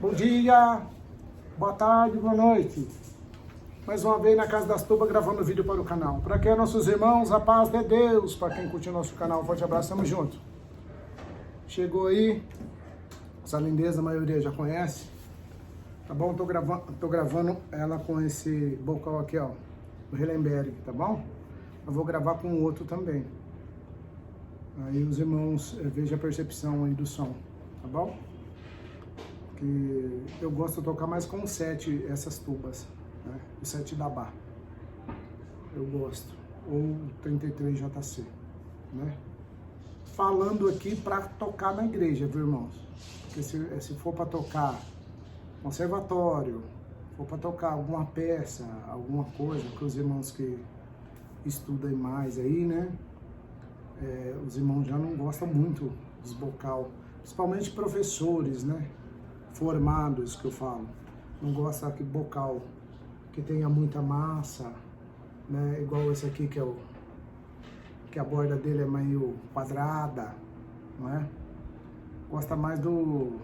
Bom dia, boa tarde, boa noite. Mais uma vez na Casa das Tubas gravando vídeo para o canal. Para quem é nossos irmãos, a paz de Deus. Para quem curte o nosso canal, um forte abraço, tamo junto. Chegou aí, essa lindeza a maioria já conhece. Tá bom? Tô gravando ela com esse bocal aqui, ó, o Hellenberg, tá bom? Eu vou gravar com outro também. Aí os irmãos vejam a percepção aí do som, tá bom? Que eu gosto de tocar mais com 7 essas tubas, né? O 7 da Bar. Eu gosto. Ou 33 JC, né? Falando aqui para tocar na igreja, viu, irmãos? Porque se for para tocar conservatório, for para tocar alguma peça, alguma coisa, que os irmãos que estudam mais aí, né? Os irmãos já não gostam muito dos bocal, principalmente professores, né? Formados, que eu falo. Não gosta de bocal que tenha muita massa, né? Igual esse aqui que a borda dele é meio quadrada, não é? Gosta mais do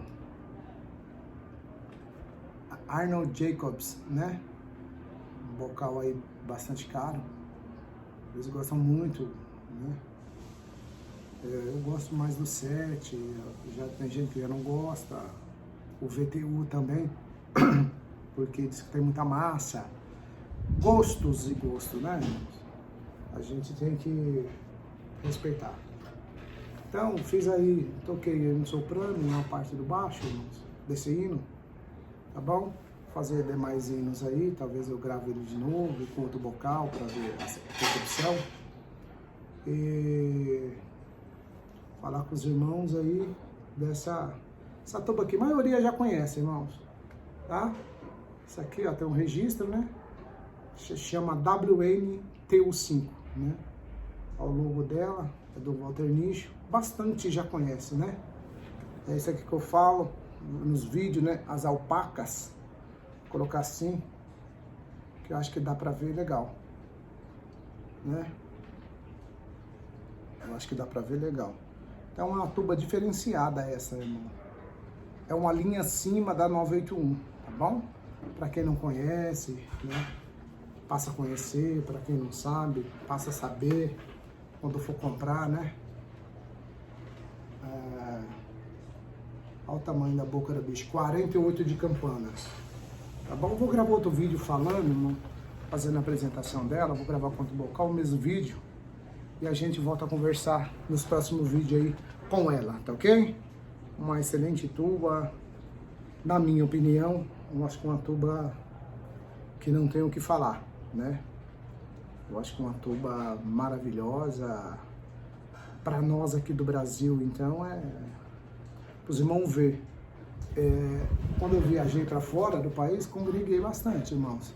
Arnold Jacobs, né? Um bocal aí bastante caro. Eles gostam muito, né? Eu gosto mais do 7, já tem gente que já não gosta. O VTU também, porque diz que tem muita massa. Gostos e gostos, né, irmãos? A gente tem que respeitar. Então, fiz aí, toquei no soprano, uma parte do baixo, irmãos, desse hino, tá bom? Fazer demais hinos aí, talvez eu grave ele de novo, com outro bocal, para ver a percepção. E falar com os irmãos aí essa tuba aqui, a maioria já conhece, irmãos, tá? Isso aqui, ó, tem um registro, né? Se chama WNTU5, né? O logo dela é do Walter Nicho, bastante já conhece, né? É isso aqui que eu falo nos vídeos, né? As alpacas, vou colocar assim, que eu acho que dá pra ver legal, né? Eu acho que dá pra ver legal. Então é uma tuba diferenciada essa, irmão. É uma linha acima da 981, tá bom? Para quem não conhece, né? Passa a conhecer, para quem não sabe, passa a saber quando for comprar, né? Olha o tamanho da boca do bicho, 48 de campana. Tá bom? Vou gravar outro vídeo falando, irmão, fazendo a apresentação dela, vou gravar quanto bocal, o mesmo vídeo, e a gente volta a conversar nos próximos vídeos aí com ela, tá ok? Uma excelente tuba, na minha opinião, eu acho que uma tuba que não tem o que falar, né? Eu acho que uma tuba maravilhosa, para nós aqui do Brasil, então os irmãos ver. Quando eu viajei para fora do país, congreguei bastante, irmãos.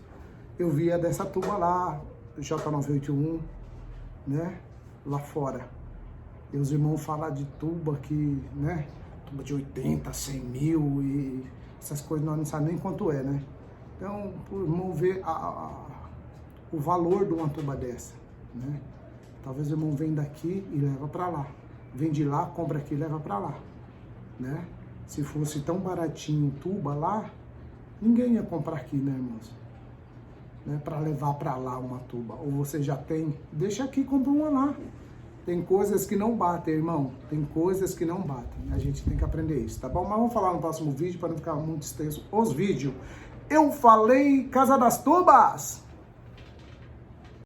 Eu via dessa tuba lá, J981, né, lá fora. E os irmãos falam de tuba que, né, tuba de 80, 100 mil e essas coisas nós não sabemos nem quanto é, né. Então, o irmão ver o valor de uma tuba dessa, né. Talvez o irmão vem daqui e leva para lá. Vem de lá, compra aqui e leva para lá, né. Se fosse tão baratinho tuba lá, ninguém ia comprar aqui, né, irmãos? Né, para levar para lá uma tuba. Ou você já tem, deixa aqui e compra uma lá. Tem coisas que não batem, irmão. Tem coisas que não batem. A gente tem que aprender isso, tá bom? Mas vamos falar no próximo vídeo para não ficar muito extenso os vídeos. Eu falei Casa das Tubas!